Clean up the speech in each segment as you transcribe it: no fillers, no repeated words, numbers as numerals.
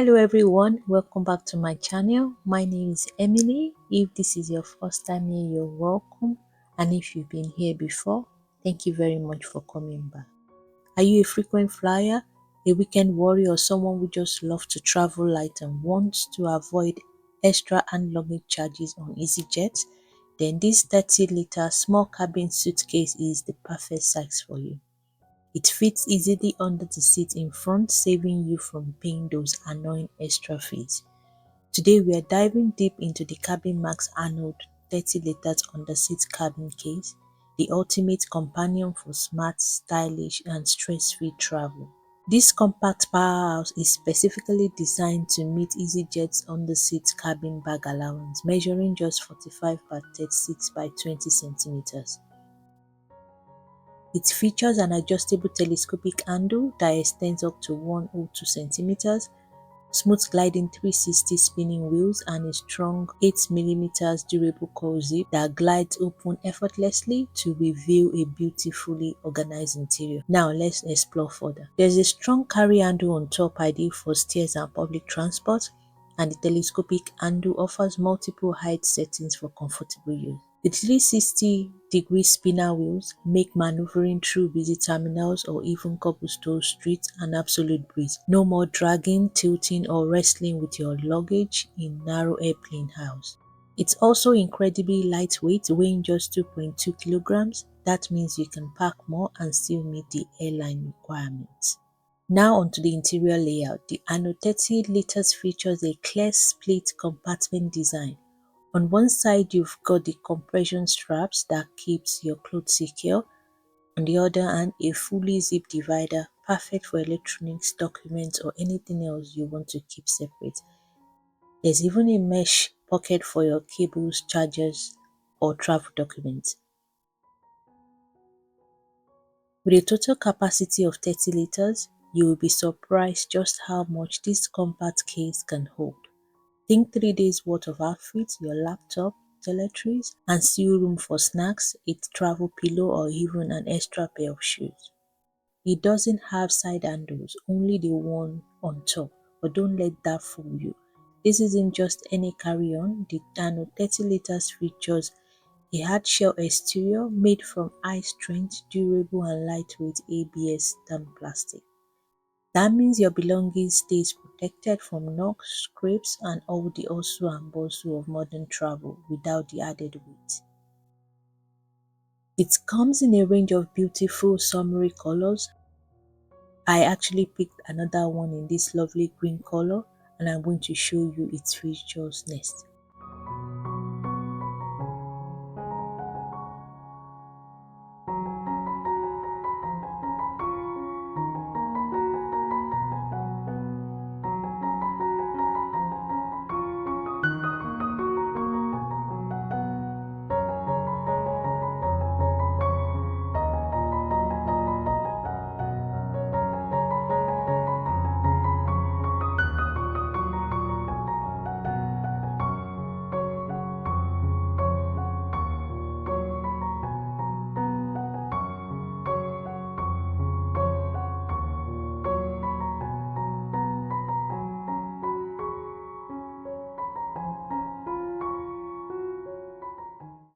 Hello everyone, welcome back to my channel. My name is Emily. If this is your first time here, you're welcome. And if you've been here before, thank you very much for coming back. Are you a frequent flyer, a weekend warrior, or someone who just loves to travel light and wants to avoid extra hand luggage charges on EasyJet? Then this 30-liter small cabin suitcase is the perfect size for you. It fits easily under the seat in front, saving you from paying those annoying extra fees. Today we are diving deep into the Cabin Max Anode 30 liters Underseat Cabin Case, the ultimate companion for smart, stylish and stress-free travel. This compact powerhouse is specifically designed to meet EasyJet's underseat cabin bag allowance, measuring just 45 by 36 by 20 centimeters. It features an adjustable telescopic handle that extends up to 102 centimeters, smooth gliding 360 spinning wheels, and a strong 8mm durable coil zip that glides open effortlessly to reveal a beautifully organized interior. Now let's explore further. There's a strong carry handle on top, ideal for stairs and public transport, and the telescopic handle offers multiple height settings for comfortable use. The 360-degree spinner wheels make maneuvering through busy terminals or even cobblestone streets an absolute breeze. No more dragging, tilting, or wrestling with your luggage in narrow airplane aisles. It's also incredibly lightweight, weighing just 2.2 kilograms. That means you can pack more and still meet the airline requirements. Now onto the interior layout. The Anode 30 liters features a clear split compartment design. On one side, you've got the compression straps that keeps your clothes secure. On the other hand, a fully zipped divider, perfect for electronics, documents, or anything else you want to keep separate. There's even a mesh pocket for your cables, chargers, or travel documents. With a total capacity of 30 liters, you will be surprised just how much this compact case can hold. Think 3 days worth of outfits, your laptop, toiletries, and still room for snacks, a travel pillow, or even an extra pair of shoes. It doesn't have side handles, only the one on top, but don't let that fool you. This isn't just any carry-on. The Anode 30 liters features a hard-shell exterior made from high-strength, durable and lightweight ABS stamped plastic. That means your belongings stays protected from knocks, scrapes, and all the hustle and bustle of modern travel without the added weight. It comes in a range of beautiful summery colors. I actually picked another one in this lovely green color, and I'm going to show you its features next.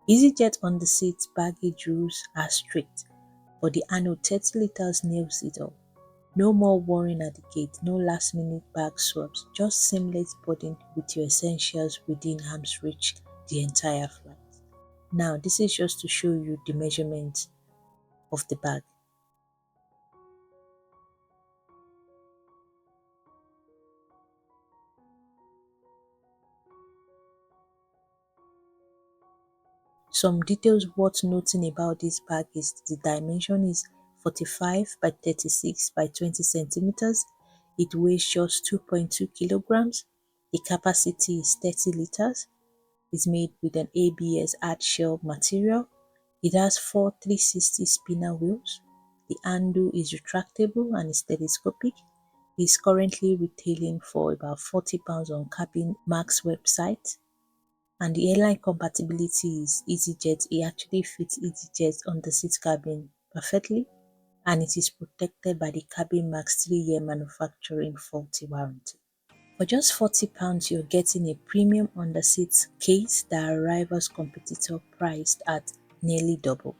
EasyJet underseat baggage rules are strict, but the Anode 30 liters nails it all. No more worrying at the gate, no last-minute bag swaps, just seamless boarding with your essentials within arm's reach the entire flight. Now, this is just to show you the measurement of the bag. Some details worth noting about this bag is the dimension is 45 by 36 by 20 centimeters. It weighs just 2.2 kilograms. The capacity is 30 liters. It's made with an ABS hard shell material. It has 4 360 spinner wheels. The handle is retractable and is telescopic. It's currently retailing for about £40 on Cabin Max website. And the airline compatibility is EasyJet. It actually fits EasyJet's underseat cabin perfectly, and it is protected by the Cabin Max 3-year manufacturing faulty warranty. For just £40, you're getting a premium underseat case that a rival's competitor priced at nearly double.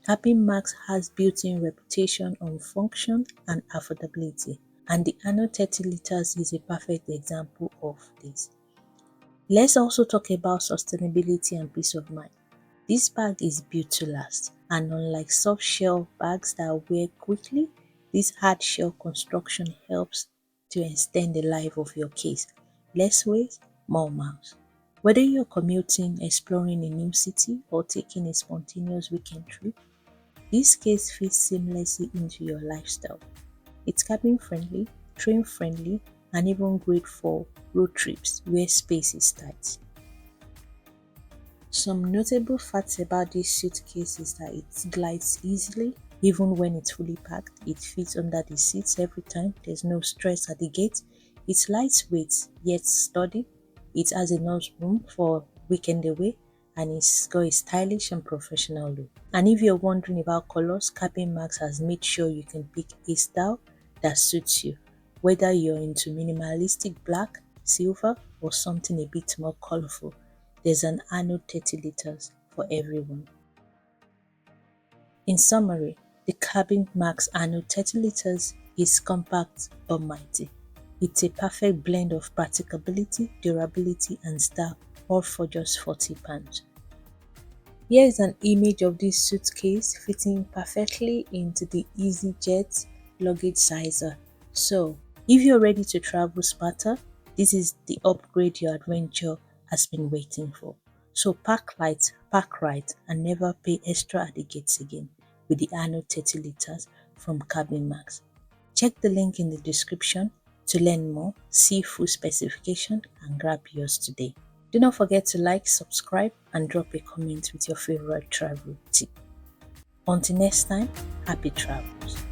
Cabin Max has built-in reputation on function and affordability, and the Anode 30 liters is a perfect example of this. Let's also talk about sustainability and peace of mind. This bag is built to last, and unlike soft shell bags that wear quickly, this hard shell construction helps to extend the life of your case. Less weight, more miles. Whether you're commuting, exploring a new city, or taking a spontaneous weekend trip, this case fits seamlessly into your lifestyle. It's cabin friendly, train friendly, and even great for road trips where space is tight. Some notable facts about this suitcase is that it glides easily. Even when it's fully packed, it fits under the seats every time. There's no stress at the gate. It's lightweight yet sturdy. It has enough room for weekend away, and it's got a stylish and professional look. And if you're wondering about colors, Cabin Max has made sure you can pick a style that suits you, whether you're into minimalistic black, silver, or something a bit more colorful. There's an Anode 30 liters for everyone. In summary, the Cabin Max Anode 30 liters is compact but mighty. It's a perfect blend of practicability, durability, and style, all for just £40. Here is an image of this suitcase fitting perfectly into the EasyJet luggage sizer. So, if you're ready to travel smarter, this is the upgrade your adventure has been waiting for. So pack light, pack right, and never pay extra at the gates again with the Anode 30 liters from Cabin Max. Check the link in the description to learn more, see full specification, and grab yours today. Do not forget to like, subscribe, and drop a comment with your favorite travel tip. Until next time, happy travels.